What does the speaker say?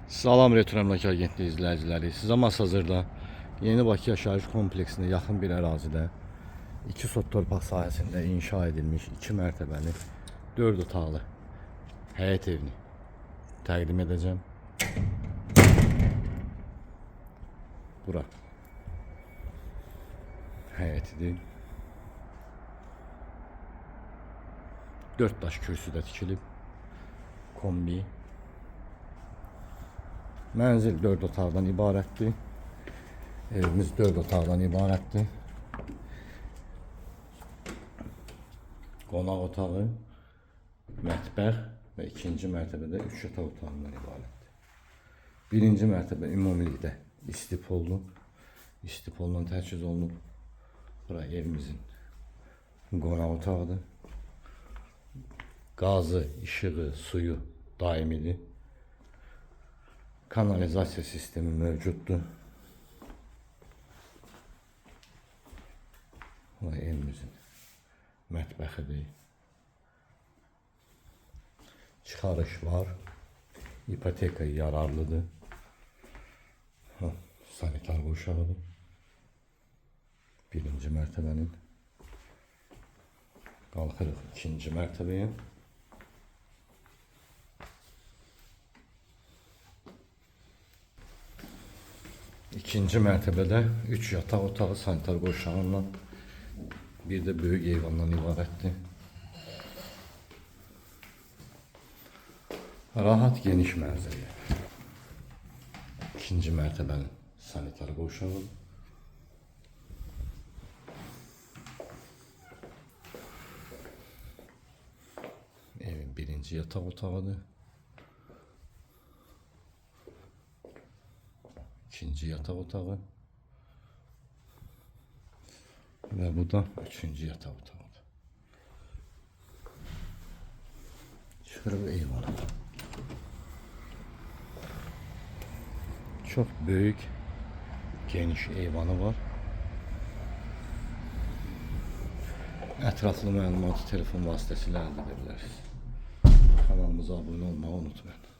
Salam Retro Əmlak Agentliyi izləyiciləri. Sizə Masazırda Yeni Bakı yaşayış kompleksində yaxın bir ərazidə 2 sot torpaq sahəsində inşa edilmiş 2 mərtəbəli 4 otaqlı həyət evini təqdim edəcəm. Bura həyətidir. 4 daş kürsüdə tikilib. Kombi. Mənzil 4 otaqdan ibarətdir. Evimiz 4 otaqdan ibarətdir. Qonaq otağı, mətbəx və ikinci mərtəbədə 3 yataq otağından ibarətdir. Birinci mərtəbə ümumilikdə istipollu. İstipolla təchiz olunub. Bura evimizin qonaq otağıdır. Qazı, işığı, suyu daimidir. Kanalizasiya sistemi mövcuddur. Bu evimizin mətbəxidir. Çıxarış var. İpoteka yararlıdır. Sanitar qurşağıdır. Birinci mərtəbənin. Qalxırıq ikinci mərtəbəyə. İkinci mərtəbədə 3 yataq otağı sanitar qurşağından, bir də böyük eyvandan ibarətdir. Rahat geniş mənzilli. İkinci mərtəbənin sanitar qurşağı. Evin birinci yataq otağıdır. İkinci yataq otağı. Ve bu da üçüncü yataq otağıdır. Çıxırıq eyvana. Çok büyük, geniş eyvanı var. Ətraflı məlumatı telefon vasitəsilə əldə edə bilərsiniz. Kanalımıza abunə olmağı unutmayın.